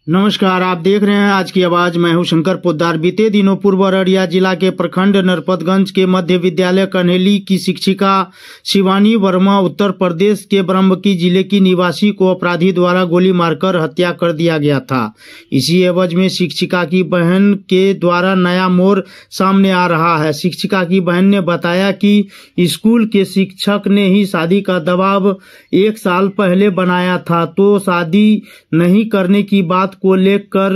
नमस्कार, आप देख रहे हैं आज की आवाज। मैं हूं शंकर पोद्दार। बीते दिनों पूर्व अररिया जिला के प्रखंड नरपतगंज के मध्य विद्यालय कन्हेली की शिक्षिका शिवानी वर्मा उत्तर प्रदेश के बाराबंकी जिले की निवासी को अपराधी द्वारा गोली मारकर हत्या कर दिया गया था। इसी एवज में शिक्षिका की बहन के द्वारा नया मोड़ सामने आ रहा है। शिक्षिका की बहन ने बताया कि स्कूल के शिक्षक ने ही शादी का दबाव 1 साल पहले बनाया था, तो शादी नहीं करने की बात को लेकर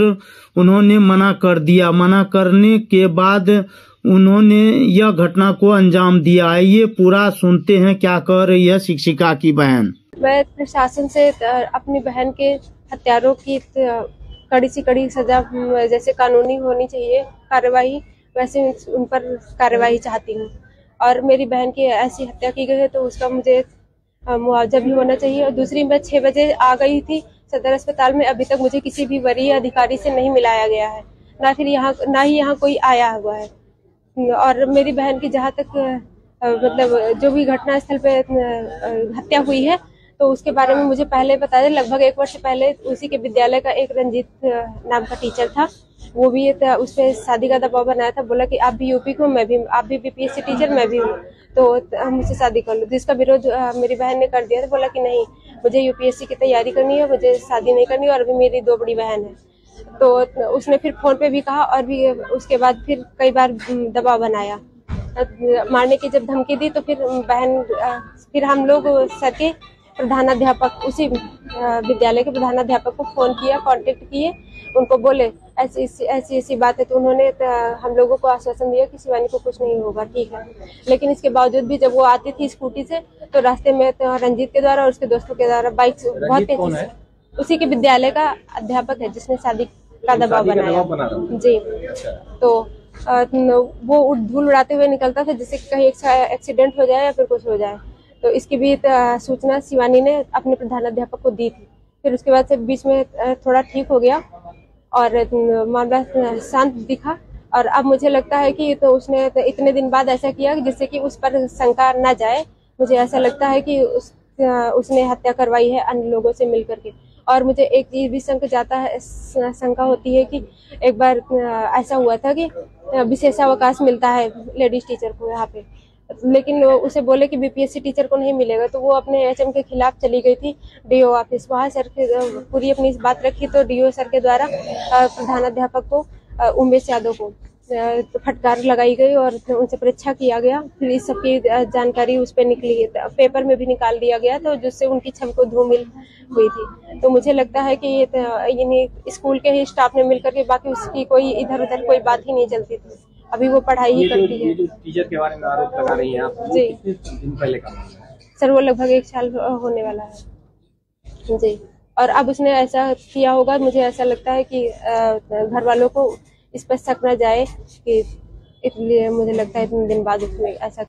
उन्होंने मना कर दिया। मना करने के बाद उन्होंने यह घटना को अंजाम दिया। आइए पूरा सुनते हैं क्या कह रही है शिक्षिका की बहन। मैं प्रशासन से अपनी बहन के हत्यारों की कड़ी से कड़ी सजा, जैसे कानूनी होनी चाहिए कार्रवाई, वैसे उन पर कार्रवाई चाहती हूँ। और मेरी बहन की ऐसी हत्या की गई है तो उसका मुझे मुआवजा भी होना चाहिए। और दूसरी, मैं 6 बजे आ गई थी सदर अस्पताल में, अभी तक मुझे किसी भी वरीय अधिकारी से नहीं मिलाया गया है, ना ही यहाँ कोई आया हुआ है। और मेरी बहन की जहाँ तक मतलब जो भी घटना स्थल पे हत्या हुई है तो उसके बारे में मुझे पहले बता दें। लगभग 1 वर्ष पहले उसी के विद्यालय का एक रंजीत नाम का टीचर था, वो भी उस पर शादी का दबाव बनाया था। बोला कि आप भी यूपी को, आप भी बीपीएससी टीचर, मैं भी हूँ, तो मुझसे शादी कर लो। जिसका विरोध मेरी बहन ने कर दिया था। बोला कि नहीं, मुझे यूपीएससी की तैयारी करनी है, मुझे शादी नहीं करनी है, और अभी मेरी 2 बड़ी बहन है। तो उसने फिर फोन पे भी कहा, और भी उसके बाद फिर कई बार दबाव बनाया, मारने की जब धमकी दी तो फिर हम लोग सर के प्रधानाध्यापक, उसी विद्यालय के प्रधानाध्यापक को फोन किया, कांटेक्ट किए, उनको बोले ऐसी बात है। तो उन्होंने हम लोगों को आश्वासन दिया कि शिवानी को कुछ नहीं होगा, ठीक है। लेकिन इसके बावजूद भी जब वो आती थी स्कूटी से तो रास्ते में रंजीत के द्वारा और उसके दोस्तों के द्वारा बाइक से बहुत तेजी से, उसी के विद्यालय का अध्यापक है जिसने शादी का दबाव बनाया जी। तो वो धूल उड़ाते हुए निकलता था जिससे कहीं एक्सीडेंट हो जाए या फिर कुछ हो जाए। तो इसकी भी सूचना शिवानी ने अपने प्रधानाध्यापक को दी थी। फिर उसके बाद से बीच में थोड़ा ठीक हो गया और मामला शांत दिखा। और अब मुझे लगता है कि तो उसने इतने दिन बाद ऐसा किया जिससे कि उस पर शंका न जाए। मुझे ऐसा लगता है कि उसने हत्या करवाई है अन्य लोगों से मिलकर के। और मुझे एक चीज भी शंका होती है कि एक बार ऐसा हुआ था कि विशेषावकाश मिलता है लेडीज टीचर को यहाँ पे, लेकिन उसे बोले कि बीपीएससी टीचर को नहीं मिलेगा, तो वो अपने एचएम के खिलाफ चली गई थी डीओ ऑफिस। वहाँ सर के पूरी अपनी इस बात रखी तो डीओ सर के द्वारा प्रधानाध्यापक को उमेश यादव को फटकार लगाई गई और उनसे परीक्षा किया गया। फिर इस सब की जानकारी उस पर निकली, पेपर में भी निकाल दिया गया, तो जिससे उनकी छम को धूमिल हुई थी। तो मुझे लगता है कि ये स्कूल के ही स्टाफ ने मिलकर के, बाकी उसकी कोई इधर उधर कोई बात ही नहीं चलती थी। अभी वो पढ़ाई ही करती है। टीचर के बारे में आरोप लगा रही हैं आप, जी कितने दिन पहले का? सर वो लगभग 1 साल होने वाला है जी। और अब उसने ऐसा किया होगा, मुझे ऐसा लगता है कि घर वालों को इस पर शक न जाए, कि इसलिए मुझे लगता है इतने दिन बाद उसने ऐसा